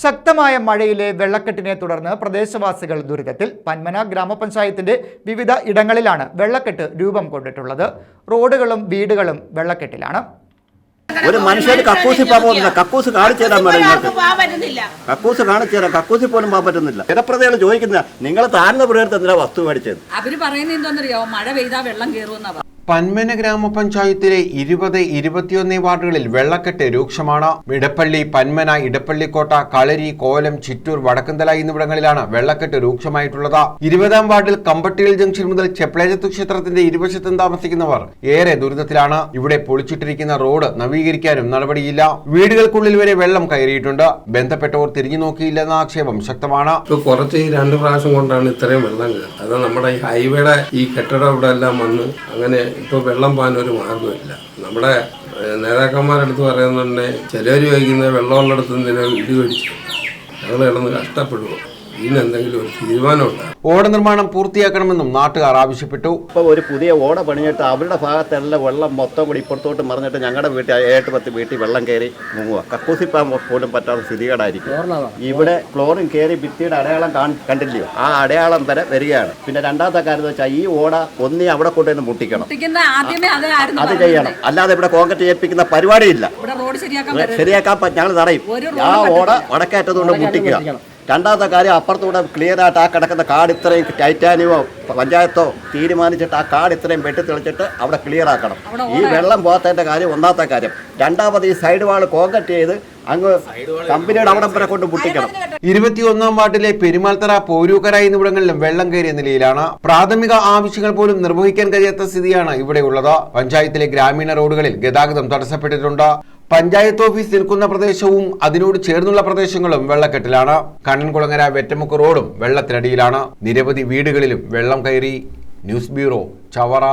ശക്തമായ മഴയിലെ വെള്ളക്കെട്ടിനെ തുടർന്ന് പ്രദേശവാസികൾ ദുരിതത്തിൽ. പന്മന ഗ്രാമപഞ്ചായത്തിന്റെ വിവിധ ഇടങ്ങളിലാണ് വെള്ളക്കെട്ട് രൂപം കൊണ്ടിട്ടുള്ളത്. റോഡുകളും വീടുകളും വെള്ളക്കെട്ടിലാണ്. ഒരു മനുഷ്യർ കക്കൂസി പോകുന്നില്ല. കക്കൂസ് കാണിച്ചു തരാൻ കക്കൂസ് കാണിച്ചു തരാം. കക്കൂസി പോലും പോകാൻ പറ്റുന്നില്ല. ജനപ്രതികൾ ചോദിക്കുന്ന നിങ്ങൾ താഴ്ന്ന പ്രദേശത്ത് എന്തിനാ വസ്തു മേടിച്ചത്? അവര് പറയുന്നത് എന്താണെന്നറിയോ, മഴ പെയ്താൽ വെള്ളം കയറുമെന്നാ. പന്മന ഗ്രാമപഞ്ചായത്തിലെ 20, 21 വാർഡുകളിൽ വെള്ളക്കെട്ട് രൂക്ഷമാണ്. ഇടപ്പള്ളി, പന്മന, ഇടപ്പള്ളിക്കോട്ട, കളരി, കോലം, ചിറ്റൂർ, വടക്കന്തല എന്നിവിടങ്ങളിലാണ് വെള്ളക്കെട്ട് രൂക്ഷമായിട്ടുള്ളത്. 20-ാം വാർഡിൽ കമ്പട്ടിയിൽ ജംഗ്ഷൻ മുതൽ ചെപ്ലേജത്ത് ക്ഷേത്രത്തിന്റെ ഇരുവശത്തും താമസിക്കുന്നവർ ഏറെ ദുരിതത്തിലാണ്. ഇവിടെ പൊളിച്ചിട്ടിരിക്കുന്ന റോഡ് നവീകരിക്കാനും നടപടിയില്ല. വീടുകൾക്കുള്ളിൽ വരെ വെള്ളം കയറിയിട്ടുണ്ട്. ബന്ധപ്പെട്ടവർ തിരിഞ്ഞു നോക്കിയില്ലെന്ന ആക്ഷേപം ശക്തമാണ്. കുറച്ച് 2 പ്രാവശ്യം കൊണ്ടാണ് ഇത്രയും വെള്ളം കയറുന്നത്. അത് നമ്മുടെ ഈ ഹൈവേയുടെ ഈ കെട്ടിടം ഇവിടെ എല്ലാം വന്ന് അങ്ങനെ ഇപ്പോൾ വെള്ളം പോകാനൊരു മാർഗമില്ല. നമ്മുടെ നേതാക്കന്മാരെടുത്ത് പറയുന്നുണ്ടെങ്കിൽ ചിലർ ചോദിക്കുന്ന വെള്ളമുള്ളിടത്ത് എന്തിനാ ഇടി മേടിച്ചു, ഞങ്ങൾ കിടന്ന് കഷ്ടപ്പെടുമോ, ഇതിനെന്തെങ്കിലും ഒരു തീരുമാനമുണ്ട്. ഓട നിർമ്മാണം പൂർത്തിയാക്കണമെന്നും നാട്ടുകാർ ആവശ്യപ്പെട്ടു. ഇപ്പോൾ ഒരു പുതിയ ഓട പണിഞ്ഞിട്ട് അവരുടെ ഭാഗത്തെല്ലാം വെള്ളം മൊത്തം കൂടി ഇപ്പുറത്തോട്ട് മറിഞ്ഞിട്ട് ഞങ്ങളുടെ വീട്ടിൽ 7-10 വീട്ടിൽ വെള്ളം കയറി മുങ്ങുക. കക്കൂസിപ്പാൻ പോലും പറ്റാത്ത സ്ഥിതികേടായിരിക്കും. ഇവിടെ ക്ലോറിൻ കയറി ഭിത്തിയുടെ അടയാളം കണ്ടില്ലയോ, ആ അടയാളം വരെ വരികയാണ്. പിന്നെ രണ്ടാമത്തെ കാര്യം എന്ന് വെച്ചാൽ ഈ ഓട ഒന്നി അവിടെ കൊണ്ടുവന്ന് മുട്ടിക്കണം, അത് ചെയ്യണം. അല്ലാതെ ഇവിടെ കോൺക്രീറ്റ് ഏൽപ്പിക്കുന്ന പരിപാടിയില്ല. ശരിയാക്കാൻ ഞങ്ങൾ തടയും. ആ ഓട വടക്കേറ്റതുകൊണ്ട് മുട്ടിക്കുക. രണ്ടാമത്തെ കാര്യം, അപ്പുറത്തൂടെ ക്ലിയർ ആയിട്ട് ആ കിടക്കുന്ന കാട് ഇത്രയും ടൈറ്റാനിയോ പഞ്ചായത്തോ തീരുമാനിച്ചിട്ട് ആ കാട് ഇത്രയും വെട്ടിത്തെളിച്ചിട്ട് അവിടെ ക്ലിയർ ആക്കണം. ഈ വെള്ളം പോകാത്തതിൻ്റെ കാര്യം ഒന്നാമത്തെ കാര്യം. രണ്ടാമത് ഈ സൈഡ് വാൾ കോൺക്രീറ്റ് ചെയ്ത് അങ്ങ് കമ്പനിയുടെ അവിടെ വരെ കൊണ്ട് മുട്ടിക്കണം. 21-ാം വാർഡിലെ പെരുമാൾത്തറ, പോരൂക്കര എന്നിവിടങ്ങളിലും വെള്ളം കയറിയ നിലയിലാണ്. പ്രാഥമിക ആവശ്യങ്ങൾ പോലും നിർവഹിക്കാൻ കഴിയാത്ത സ്ഥിതിയാണ് ഇവിടെയുള്ളത്. പഞ്ചായത്തിലെ ഗ്രാമീണ റോഡുകളിൽ ഗതാഗതം തടസ്സപ്പെട്ടിട്ടുണ്ട്. പഞ്ചായത്ത് ഓഫീസ് നിൽക്കുന്ന പ്രദേശവും അതിനോട് ചേർന്നുള്ള പ്രദേശങ്ങളും വെള്ളക്കെട്ടിലാണ്. കണ്ണൻകുളങ്ങര, വെറ്റമുക്ക് റോഡും വെള്ളത്തിനടിയിലാണ്. നിരവധി വീടുകളിലും വെള്ളം കയറി. News bureau, Chavara.